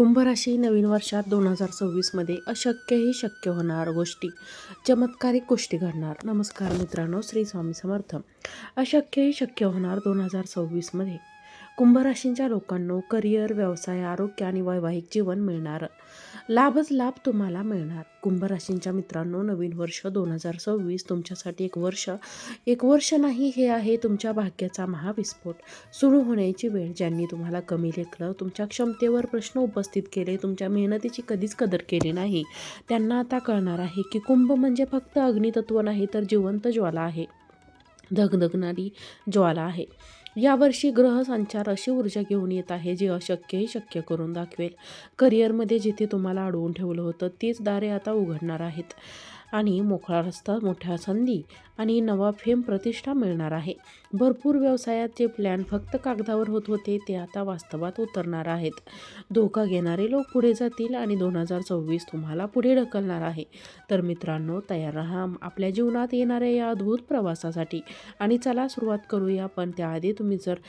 कुंभ राशी नवीन वर्षात 2026मध्ये अशक्यही शक्य होणार गोष्टी, चमत्कारिक गोष्टी घडणार. नमस्कार मित्रांनो, श्री स्वामी समर्थ. अशक्यही शक्य होणार 2026मध्ये. कुंभ राशींच्या लोकांनो, करिअर, व्यवसाय, आरोग्य आणि वैवाहिक जीवन मिळणार. लाभच लाभ तुम्हाला मिळणार. कुंभ राशींच्या मित्रांनो, नवीन वर्ष 2026 तुमच्यासाठी एक वर्ष नाही, हे आहे तुमच्या भाग्याचा महाविस्फोट. सुरू होण्याची वेळ. ज्यांनी तुम्हाला कमी लेखलं, तुमच्या क्षमतेवर प्रश्न उपस्थित केले, तुमच्या मेहनतीची कधीच कदर केली नाही, त्यांना आता कळणार आहे की कुंभ म्हणजे फक्त अग्नितत्व नाही, तर जिवंत ज्वाला आहे, धगधगणारी ज्वाला आहे. यावर्षी ग्रह संचार अशी ऊर्जा घेऊन येत आहे जी अशक्यही शक्य करून दाखवेल. करिअरमध्ये जिथे तुम्हाला अडवून ठेवलं होतं तीच दारे आता उघडणार आहेत आणि मोकळा रस्ता, मोठ्या संधी आणि नवा फेम, प्रतिष्ठा मिळणार आहे. भरपूर व्यवसायात जे प्लॅन फक्त कागदावर होत होते ते आता वास्तवात उतरणार आहेत. धोका घेणारे लोक पुढे जातील आणि 2026 तुम्हाला पुढे ढकलणार आहे. तर मित्रांनो, तयार राहा आपल्या जीवनात येणाऱ्या या अद्भुत प्रवासासाठी. आणि चला सुरुवात करूया. पण त्याआधी तुम्ही जर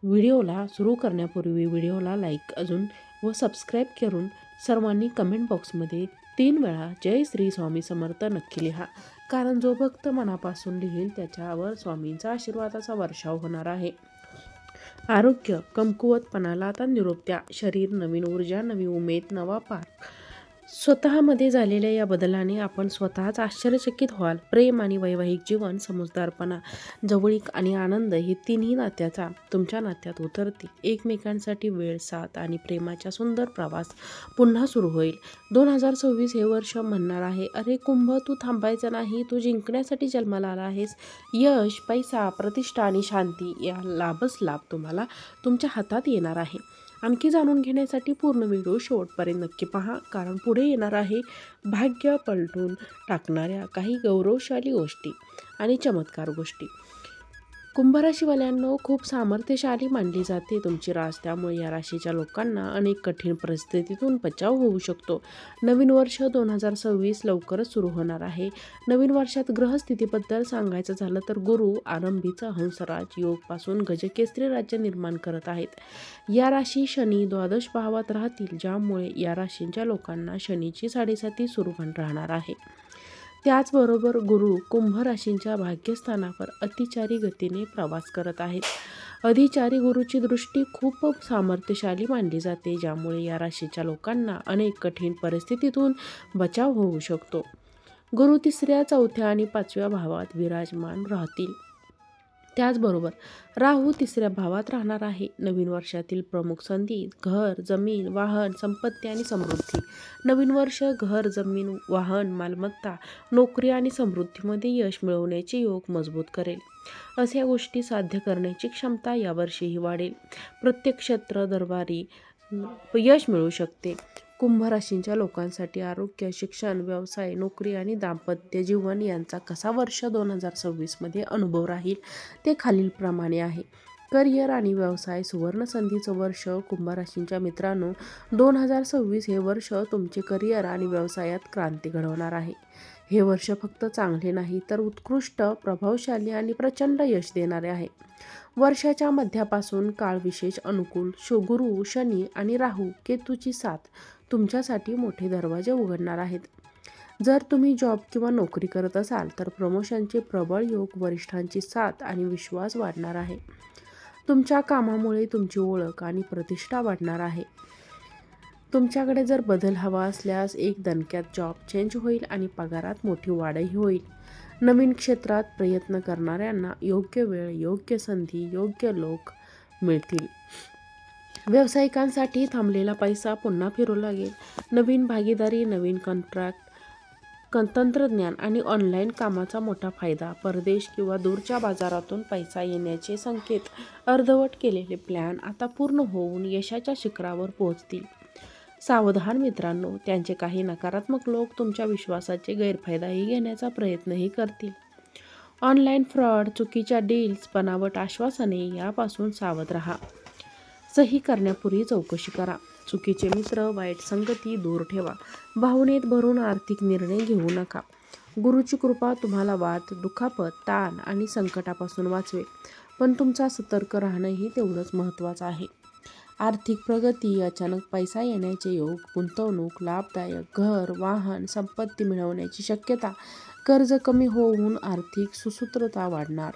व्हिडिओला सुरू करण्यापूर्वी व्हिडिओला लाईक अजून व सबस्क्राईब करून सर्वांनी कमेंट बॉक्समध्ये 3 वेळा जय श्री स्वामी समर्थ नक्की लिहा. कारण जो भक्त मनापासून लिहिल त्याच्यावर स्वामींचा आशीर्वादाचा वर्षाव होणार आहे. आरोग्य, कमकुवतपणाला आता निरोप द्या. शरीर, नवीन ऊर्जा, नवी उमेद, नवा पार. स्वतःमध्ये झालेल्या या बदलाने आपण स्वतःच आश्चर्यचकित व्हाल. प्रेम आणि वैवाहिक जीवन, समजदारपणा, जवळीक आणि आनंद हे तिन्ही तुमच्या नात्यात उतरतील. एकमेकांसाठी वेळ, साथ आणि प्रेमाचा सुंदर प्रवास पुन्हा सुरू होईल. 2026 हे वर्ष म्हणणार आहे, अरे कुंभ, तू थांबायचं नाही, तू जिंकण्यासाठी जन्माला आला आहेस. यश, पैसा, प्रतिष्ठा आणि शांती या लाभच लाभ तुम्हाला तुमच्या हातात येणार आहे. आणखी जाणून घेण्यासाठी पूर्ण व्हिडिओ शेवटपर्यंत नक्की पहा, कारण पुढे येणार आहे भाग्य पलटून टाकणाऱ्या काही गौरवशाली गोष्टी आणि चमत्कार गोष्टी. कुंभ राशीवाल्यांनो, खूप सामर्थ्यशाली मानली जाते तुमची रास. त्यामुळे या राशीच्या लोकांना अनेक कठीण परिस्थितीतून बचाव होऊ शकतो. नवीन वर्ष 2026 लवकरच सुरू होणार आहे. नवीन वर्षात ग्रहस्थितीबद्दल सांगायचं झालं तर गुरु आरंभीचा हंसराज योग पासून गजकेसरी राज्य निर्माण करत आहेत. या राशी शनी द्वादश भावात राहतील, ज्यामुळे या राशींच्या लोकांना शनीची साडेसाती सुरू राहणार आहे. त्याचबरोबर गुरु कुंभ राशींच्या भाग्यस्थानावर अतिचारी गतीने प्रवास करत आहेत. अधिचारी गुरुची दृष्टी खूप सामर्थ्यशाली मानली जाते, ज्यामुळे या राशीच्या लोकांना अनेक कठीण परिस्थितीतून बचाव होऊ शकतो. गुरु 3ऱ्या, 4थ्या आणि 5व्या भावात विराजमान राहतील. त्याचबरोबर राहू 3ऱ्या भावात राहणार आहे. नवीन वर्षातील प्रमुख संधी: घर, जमीन, वाहन, संपत्ती आणि समृद्धी. नवीन वर्ष घर, जमीन, वाहन, मालमत्ता, नोकरी आणि समृद्धीमध्ये यश मिळवण्याचे योग मजबूत करेल. अशा गोष्टी साध्य करण्याची क्षमता यावर्षीही वाढेल. प्रत्येक क्षेत्र दरबारी यश मिळू शकते. कुंभ राशींच्या लोकांसाठी आरोग्य, शिक्षण, व्यवसाय, नोकरी आणि दाम्पत्य जीवन यांचा कसा वर्ष 2026मध्ये अनुभव राहील ते खालीलप्रमाणे आहे. करिअर आणि व्यवसाय, सुवर्ण संधीचं वर्ष. कुंभ राशींच्या मित्रांनो, 2026 हे वर्ष तुमचे करिअर आणि व्यवसायात क्रांती घडवणार आहे. हे वर्ष फक्त चांगले नाही, तर उत्कृष्ट, प्रभावशाली आणि प्रचंड यश देणारे आहे. वर्षाच्या मध्यापासून काळ विशेष अनुकूल. गुरु, शनी आणि राहू केतूची साथ तुमच्यासाठी मोठे दरवाजे उघडणार आहेत. जर तुम्ही जॉब किंवा नोकरी करत असाल तर प्रमोशनचे प्रबळ योग, वरिष्ठांची साथ आणि विश्वास वाढणार आहे. तुमच्या कामामुळे तुमची ओळख आणि प्रतिष्ठा वाढणार आहे. तुमच्याकडे जर बदल हवा असल्यास एक दणक्यात जॉब चेंज होईल आणि पगारात मोठी वाढही होईल. नवीन क्षेत्रात प्रयत्न करणाऱ्यांना योग्य वेळ, योग्य संधी, योग्य लोक मिळतील. व्यावसायिकांसाठी थांबलेला पैसा पुन्हा फिरू लागेल. नवीन भागीदारी, नवीन कॉन्ट्रॅक्ट, तंत्रज्ञान आणि ऑनलाईन कामाचा मोठा फायदा. परदेश किंवा दूरच्या बाजारातून पैसा येण्याचे संकेत. अर्धवट केलेले प्लॅन आता पूर्ण होऊन यशाच्या शिखरावर पोहोचतील. सावधान मित्रांनो, त्यांचे काही नकारात्मक लोक तुमच्या विश्वासाचे गैरफायदाही घेण्याचा प्रयत्नही करतील. ऑनलाईन फ्रॉड, चुकीच्या डील्स, बनावट आश्वासने यापासून सावध राहा. सही करण्यापूर्वी चौकशी करा. चुकीचे मित्र, वाईट संगती दूर ठेवा. भावनेत भरून आर्थिक निर्णय घेऊ नका. गुरुची कृपा तुम्हाला वाद, दुखापत, ताण आणि संकटापासून वाचवेल, पण तुमचा सतर्क राहणंही तेवढंच महत्त्वाचं आहे. आर्थिक प्रगती, अचानक पैसा येण्याचे योग, गुंतवणूक, लाभदायक, घर, वाहन, संपत्ती मिळवण्याची शक्यता, कर्ज कमी होऊन आर्थिक सुसूत्रता वाढणार.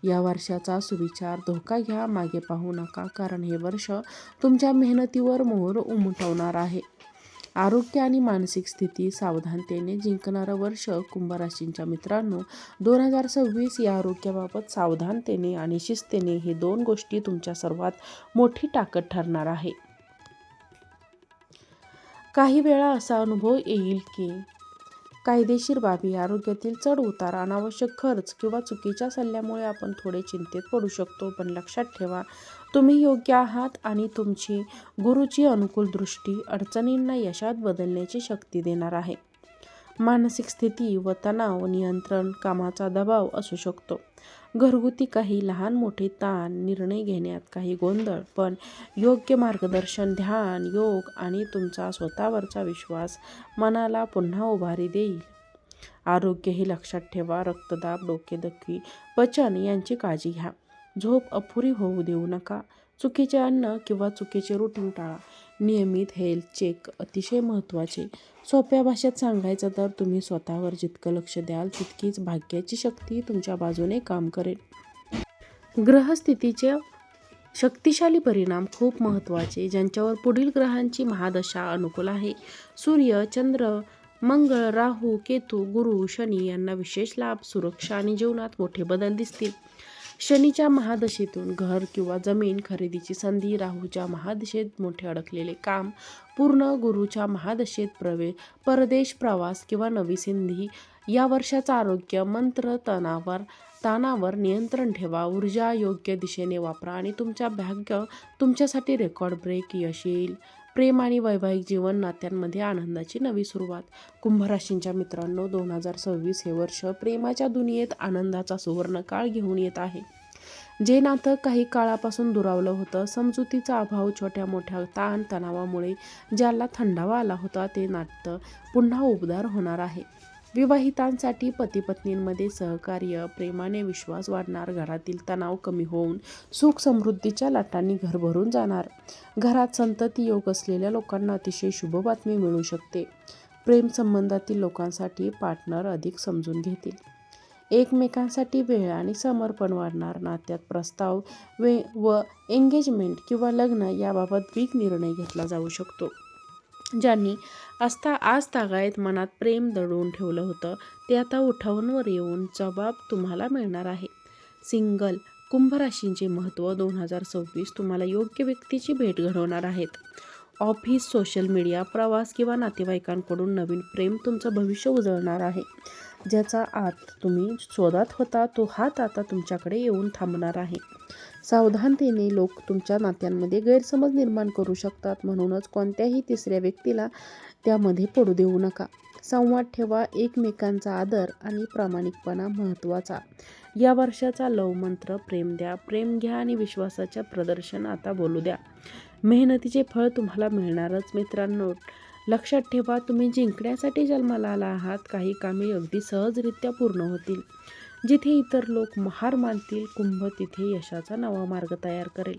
या वर्षाचा सुविचार, धोका घ्या, मागे पाहू नका, कारण हे वर्ष तुमच्या मेहनतीवर मोहर उमटवणार आहे. आरोग्य आणि मानसिक स्थिती, सावधानतेने जिंकणारं वर्ष. कुंभ राशींच्या मित्रांनो, 2026 या आरोग्याबाबत सावधानतेने आणि शिस्तीने हे 2 गोष्टी तुमच्या सर्वात मोठी ताकद ठरणार आहे. काही वेळा असा अनुभव येईल की कायदेशीर बाबी, आरोग्यातील चढ उतार, अनावश्यक खर्च किंवा चुकीच्या सल्ल्यामुळे आपण थोडे चिंतेत पडू शकतो. पण लक्षात ठेवा, तुम्ही योग्य आहात आणि तुमची गुरूची अनुकूल दृष्टी अडचणींना यशात बदलण्याची शक्ती देणार आहे. मानसिक स्थिती व तणाव नियंत्रण, कामाचा दबाव असू शकतो. घरगुती काही लहान मोठे ताण, निर्णय घेण्यात काही गोंधळ, पण योग्य मार्गदर्शन, ध्यान, योग आणि तुमचा स्वतःवरचा विश्वास मनाला पुन्हा उभारी देईल. आरोग्य हे लक्षात ठेवा, रक्तदाब, डोकेदुखी, पचन यांची काळजी घ्या. झोप अपुरी होऊ देऊ नका. चुकीचे अन्न किंवा चुकीचे रुटीन टाळा. नियमित हेल्थ चेक अतिशय महत्त्वाचे. सोप्या भाषेत सांगायचं तर तुम्ही स्वतःवर जितकं लक्ष द्याल तितकीच भाग्याची शक्ती तुमच्या बाजूने काम करेल. ग्रहस्थितीचे शक्तिशाली परिणाम खूप महत्त्वाचे, ज्यांच्यावर पुढील ग्रहांची महादशा अनुकूल आहे. सूर्य, चंद्र, मंगळ, राहू, केतू, गुरु, शनी यांना विशेष लाभ, सुरक्षा आणि जीवनात मोठे बदल दिसतील. शनीच्या महादशेतून घर किंवा जमीन खरेदीची संधी, राहूच्या महादशेत मोठे अडकलेले काम पूर्ण, गुरूच्या महादशेत परदेश प्रवास किंवा नवी संधी. या वर्षाचा आरोग्य मंत्र, ताणावर नियंत्रण ठेवा, ऊर्जा योग्य दिशेने वापरा आणि तुमच्या भाग्य तुमच्यासाठी रेकॉर्ड ब्रेक यश येईल. प्रेम आणि वैवाहिक जीवन, नात्यांमध्ये आनंदाची नवी सुरुवात. कुंभ राशींच्या मित्रांनो, 2026 हे वर्ष प्रेमाच्या दुनियेत आनंदाचा सुवर्ण काळ घेऊन येत आहे. जे नातं काही काळापासून दुरावलं होतं, समजुतीचा अभाव, छोट्या मोठ्या ताण तणावामुळे ज्याला थंडावा आला होता, ते नातं पुन्हा उबदार होणार आहे. विवाहितांसाठी पती पत्नींमध्ये सहकार्य, प्रेमाने विश्वास वाढणार, घरातील तणाव कमी होऊन सुख समृद्धीच्या लाटांनी घर भरून जाणार. घरात संतती योग असलेल्या लोकांना अतिशय शुभ बातमी मिळू शकते. प्रेम संबंधातील लोकांसाठी पार्टनर अधिक समजून घेतील. एकमेकांसाठी वेळ आणि समर्पण वाढणार. नात्यात प्रस्ताव व एंगेजमेंट किंवा लग्न याबाबत वेग निर्णय घेतला जाऊ शकतो. ज्यांनी आज तागायत मनात प्रेम दडवून ठेवलं होतं, ते आता उठावांवर येऊन जबाब तुम्हाला मिळणार आहे. सिंगल कुंभ राशींचे महत्त्व. 2026 तुम्हाला योग्य व्यक्तीची भेट घडवणार आहेत. ऑफिस, सोशल मीडिया, प्रवास किंवा नातेवाईकांकडून नवीन प्रेम तुमचं भविष्य उजळणार आहे. ज्याचा आत तुम्ही शोधात होता, तो हात आता तुमच्याकडे येऊन थांबणार आहे. सावधानतेने लोक तुमच्या नात्यांमध्ये गैरसमज निर्माण करू शकतात, म्हणूनच कोणत्याही तिसऱ्या व्यक्तीला त्यामध्ये पडू देऊ नका. संवाद ठेवा, एकमेकांचा आदर आणि प्रामाणिकपणा महत्त्वाचा. या वर्षाचा लव मंत्र, प्रेम द्या, प्रेम घ्या आणि विश्वासाच्या प्रदर्शन आता बोलू द्या. मेहनतीचे फळ तुम्हाला मिळणारच मित्रांनो. लक्षात ठेवा, तुम्ही जिंकण्यासाठी जन्माला आला आहात. काही कामे अगदी सहजरित्या पूर्ण होतील. जिथे इतर लोक हार मानतील, कुंभ तिथे यशाचा नवा मार्ग तयार करेल.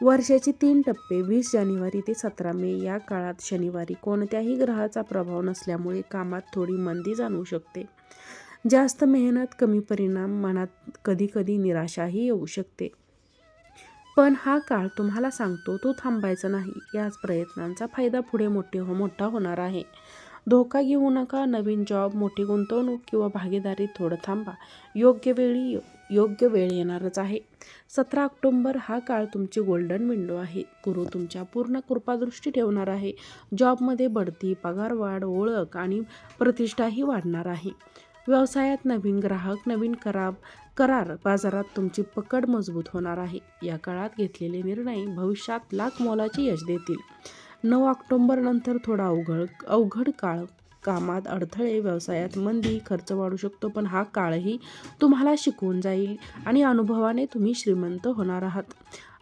वर्षाचे 3 टप्पे. 20 जानेवारी ते 17 मे या काळात शनिवारी कोणत्याही ग्रहाचा प्रभाव नसल्यामुळे कामात थोडी मंदी जाणवू शकते. जास्त मेहनत, कमी परिणाम, मनात कधीकधी निराशाही येऊ शकते. पण हा काळ तुम्हाला सांगतो तो थांबायचा नाही. याच प्रयत्नांचा फायदा पुढे मोठा होणार आहे. धोका घेऊ नका. नवीन जॉब, मोठी गुंतवणूक किंवा भागीदारीत थोडं थांबा. योग्य वेळ येणारच आहे. 17 ऑक्टोबर हा काळ तुमची गोल्डन विंडो आहे. गुरु तुमच्या पूर्ण कृपादृष्टी ठेवणार आहे. जॉबमध्ये बढती, पगारवाढ, ओळख आणि प्रतिष्ठाही वाढणार आहे. व्यवसायात नवीन ग्राहक, नवीन करार, बाजारात तुमची पकड मजबूत होणार आहे. या काळात घेतलेले निर्णय भविष्यात लाख मोलाचे यश देतील. 9 ऑक्टोबर नंतर थोडा अवघड काळ. कामात अडथळे, व्यवसायात मंदी, खर्च वाढू शकतो, पण हा काळही तुम्हाला शिकवून जाईल आणि अनुभवाने तुम्ही श्रीमंत होणार आहात.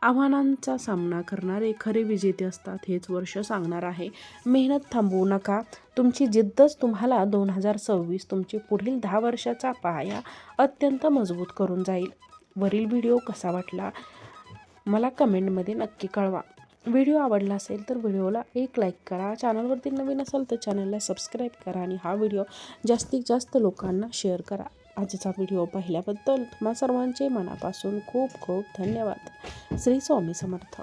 आव्हानांचा सामना करणारे खरे विजेते असतात, हेच वर्ष सांगणार आहे. मेहनत थांबवू नका. तुमची जिद्दच तुम्हाला 2026 तुमचे पुढील 10 वर्षाचा पाया अत्यंत मजबूत करून जाईल. वरील व्हिडिओ कसा वाटला मला कमेंटमध्ये नक्की कळवा. व्हिडिओ आवडला असेल तर व्हिडिओला एक लाईक करा. चॅनलवरती नवीन असाल तर चॅनलला सबस्क्राईब करा आणि हा व्हिडिओ जास्तीत जास्त लोकांना शेअर करा. आजचा व्हिडिओ पाहिल्याबद्दल तुम्हा सर्वांचे मनापासून खूप खूप धन्यवाद. श्री स्वामी समर्थ.